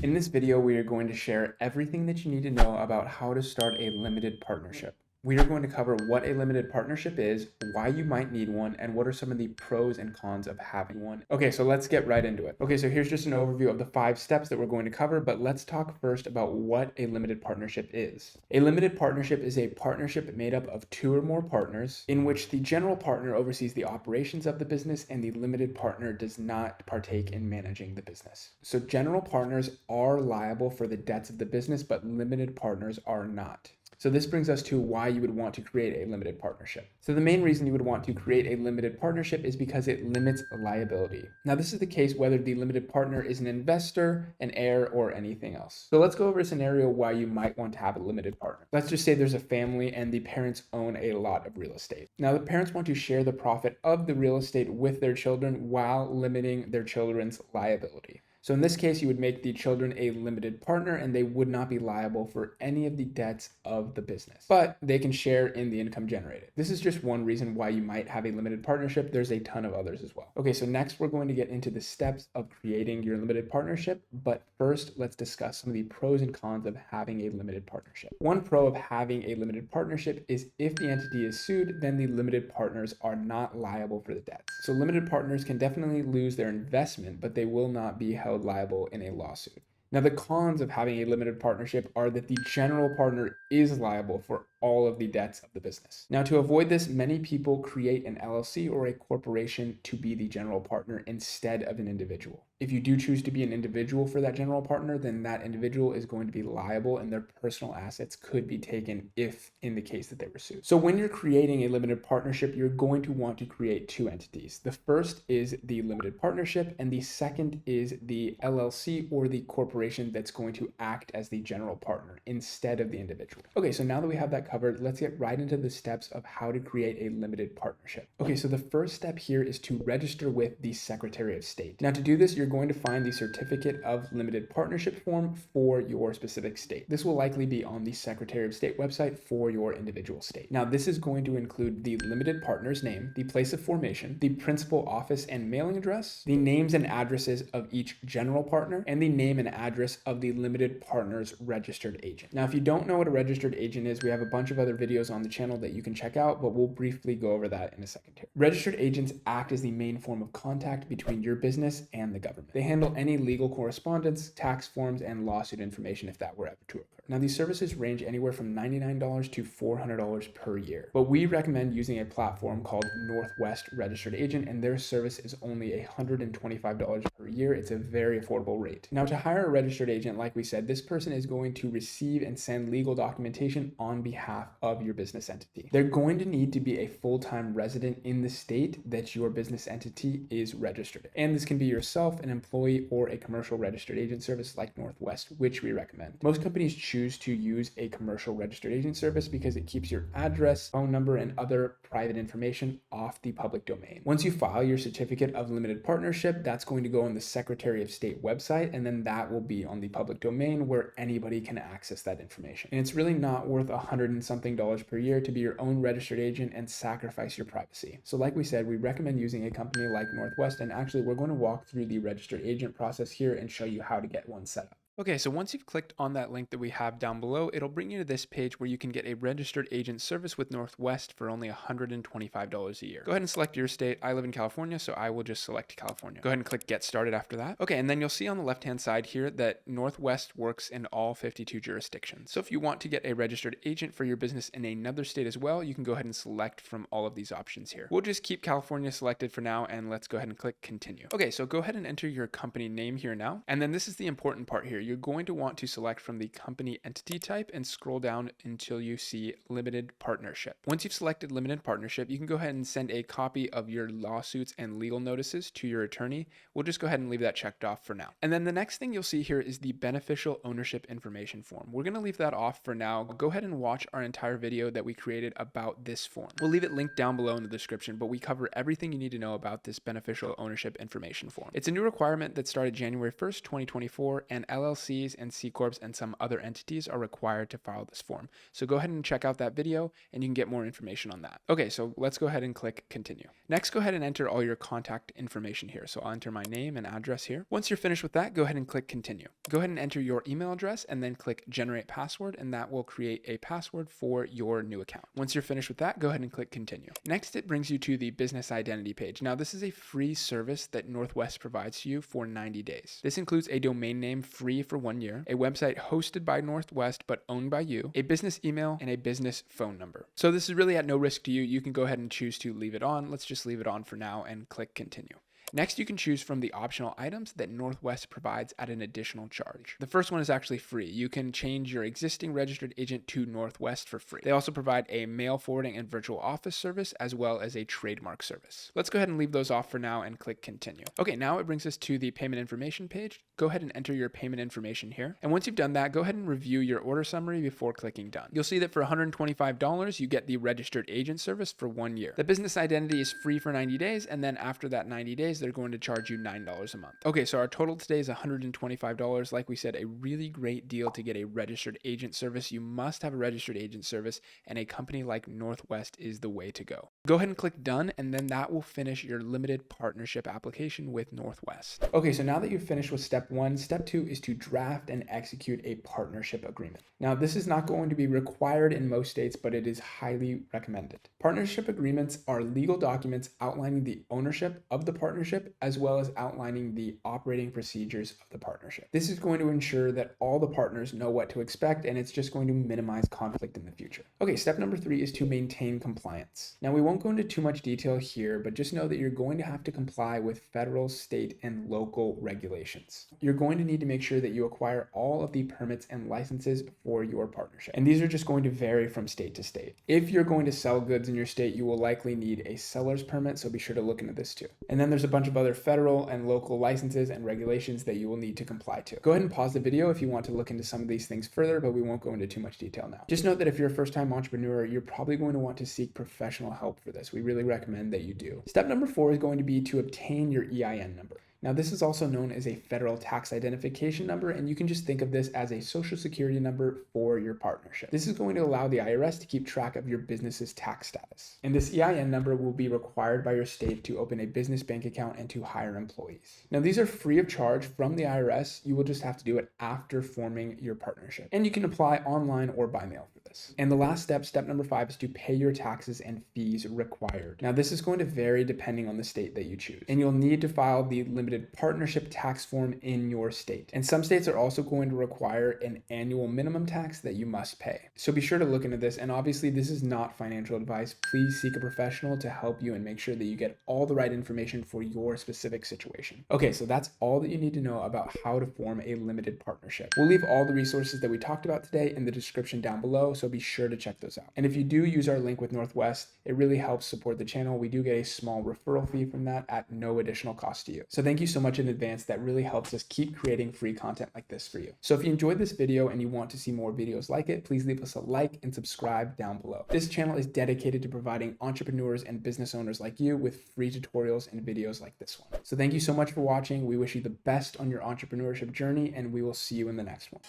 In this video, we are going to share everything that you need to know about how to start a limited partnership. We are going to cover what a limited partnership is, why you might need one, and what are some of the pros and cons of having one. Okay, so let's get right into it. Okay, so here's just an overview of the 5 steps that we're going to cover, but let's talk first about what a limited partnership is. A limited partnership is a partnership made up of 2 or more partners in which the general partner oversees the operations of the business and the limited partner does not partake in managing the business. So general partners are liable for the debts of the business, but limited partners are not. So this brings us to why you would want to create a limited partnership. So the main reason you would want to create a limited partnership is because it limits liability. Now this is the case whether the limited partner is an investor, an heir, or anything else. So let's go over a scenario why you might want to have a limited partner. Let's just say there's a family and the parents own a lot of real estate. Now the parents want to share the profit of the real estate with their children while limiting their children's liability. So in this case, you would make the children a limited partner and they would not be liable for any of the debts of the business, but they can share in the income generated. This is just one reason why you might have a limited partnership. There's a ton of others as well. Okay, so next we're going to get into the steps of creating your limited partnership, but first let's discuss some of the pros and cons of having a limited partnership. One pro of having a limited partnership is if the entity is sued, then the limited partners are not liable for the debts. So limited partners can definitely lose their investment, but they will not be held liable in a lawsuit. Now, the cons of having a limited partnership are that the general partner is liable for all of the debts of the business. Now, to avoid this, many people create an LLC or a corporation to be the general partner instead of an individual. If you do choose to be an individual for that general partner, then that individual is going to be liable and their personal assets could be taken if in the case that they were sued. So when you're creating a limited partnership, you're going to want to create 2 entities. The first is the limited partnership and the second is the LLC or the corporation that's going to act as the general partner instead of the individual. Okay, so now that we have that covered, let's get right into the steps of how to create a limited partnership. Okay, so the first step here is to register with the Secretary of State. Now to do this, you're going to find the Certificate of Limited Partnership form for your specific state. This will likely be on the Secretary of State website for your individual state. Now this is going to include the limited partner's name, the place of formation, the principal office and mailing address, the names and addresses of each general partner, and the name and address of the limited partner's registered agent. Now if you don't know what a registered agent is, we have a bunch of other videos on the channel that you can check out, but we'll briefly go over that in a second here. Registered agents act as the main form of contact between your business and the government. They handle any legal correspondence, tax forms, and lawsuit information if that were ever to occur. Now these services range anywhere from $99 to $400 per year, but we recommend using a platform called Northwest Registered Agent, and their service is only $125 per year. It's a very affordable rate. Now to hire a registered agent, like we said, this person is going to receive and send legal documentation on behalf of your business entity. They're going to need to be a full-time resident in the state that your business entity is registered in. And this can be yourself, an employee, or a commercial registered agent service like Northwest, which we recommend. Most companies choose to use a commercial registered agent service because it keeps your address, phone number, and other private information off the public domain. Once you file your certificate of limited partnership, that's going to go on the Secretary of State website, and then that will be on the public domain where anybody can access that information. And it's really not worth $100 and something per year to be your own registered agent and sacrifice your privacy. So like we said, we recommend using a company like Northwest, and actually we're going to walk through the registered agent process here and show you how to get one set up. Okay, so once you've clicked on that link that we have down below, it'll bring you to this page where you can get a registered agent service with Northwest for only $125 a year. Go ahead and select your state. I live in California, so I will just select California. Go ahead and click Get Started after that. Okay, and then you'll see on the left-hand side here that Northwest works in all 52 jurisdictions. So if you want to get a registered agent for your business in another state as well, you can go ahead and select from all of these options here. We'll just keep California selected for now, and let's go ahead and click Continue. Okay, so go ahead and enter your company name here now, and then this is the important part here. You're going to want to select from the company entity type and scroll down until you see limited partnership. Once you've selected limited partnership, you can go ahead and send a copy of your lawsuits and legal notices to your attorney. We'll just go ahead and leave that checked off for now. And then the next thing you'll see here is the beneficial ownership information form. We're going to leave that off for now. Go ahead and watch our entire video that we created about this form. We'll leave it linked down below in the description, but we cover everything you need to know about this beneficial ownership information form. It's a new requirement that started January 1st, 2024, and LLC LLCs and C Corps and some other entities are required to file this form. So go ahead and check out that video and you can get more information on that. Okay, so let's go ahead and click continue. Next, go ahead and enter all your contact information here. So I'll enter my name and address here. Once you're finished with that, go ahead and click continue. Go ahead and enter your email address and then click generate password, and that will create a password for your new account. Once you're finished with that, go ahead and click continue. Next, it brings you to the business identity page. Now, this is a free service that Northwest provides to you for 90 days. This includes a domain name free for 1 year, a website hosted by Northwest but owned by you, a business email, and a business phone number. So this is really at no risk to you. You can go ahead and choose to leave it on. Let's just leave it on for now and click continue. Next, you can choose from the optional items that Northwest provides at an additional charge. The first one is actually free. You can change your existing registered agent to Northwest for free. They also provide a mail forwarding and virtual office service, as well as a trademark service. Let's go ahead and leave those off for now and click continue. Okay, now it brings us to the payment information page. Go ahead and enter your payment information here. And once you've done that, go ahead and review your order summary before clicking done. You'll see that for $125, you get the registered agent service for 1 year. The business identity is free for 90 days, and then after that 90 days, they're going to charge you $9 a month. Okay, so our total today is $125. Like we said, a really great deal to get a registered agent service. You must have a registered agent service, and a company like Northwest is the way to go. Go ahead and click done, and then that will finish your limited partnership application with Northwest. Okay, so now that you've finished with step 1, step 2 is to draft and execute a partnership agreement. Now, this is not going to be required in most states, but it is highly recommended. Partnership agreements are legal documents outlining the ownership of the partnership as well as outlining the operating procedures of the partnership. This is going to ensure that all the partners know what to expect, and it's just going to minimize conflict in the future. Okay, step number 3 is to maintain compliance. Now, we won't go into too much detail here, but just know that you're going to have to comply with federal, state, and local regulations. You're going to need to make sure that you acquire all of the permits and licenses for your partnership. And these are just going to vary from state to state. If you're going to sell goods in your state, you will likely need a seller's permit, so be sure to look into this too. And then there's a bunch of other federal and local licenses and regulations that you will need to comply to. Go ahead and pause the video if you want to look into some of these things further, but we won't go into too much detail now. Just note that if you're a first-time entrepreneur, you're probably going to want to seek professional help for this. We really recommend that you do. Step number 4 is going to be to obtain your EIN number. Now, this is also known as a federal tax identification number, and you can just think of this as a social security number for your partnership. This is going to allow the IRS to keep track of your business's tax status. And this EIN number will be required by your state to open a business bank account and to hire employees. Now, these are free of charge from the IRS. You will just have to do it after forming your partnership. And you can apply online or by mail for this. And the last step, step number 5, is to pay your taxes and fees required. Now, this is going to vary depending on the state that you choose. And you'll need to file the limited partnership tax form in your state. And some states are also going to require an annual minimum tax that you must pay. So be sure to look into this. And obviously, this is not financial advice. Please seek a professional to help you and make sure that you get all the right information for your specific situation. Okay, so that's all that you need to know about how to form a limited partnership. We'll leave all the resources that we talked about today in the description down below, so be sure to check those out. And if you do use our link with Northwest, it really helps support the channel. We do get a small referral fee from that at no additional cost to you. So thank you so much in advance. That really helps us keep creating free content like this for you. So if you enjoyed this video and you want to see more videos like it, please leave us a like and subscribe down below. This channel is dedicated to providing entrepreneurs and business owners like you with free tutorials and videos like this one. So thank you so much for watching. We wish you the best on your entrepreneurship journey, and we will see you in the next one.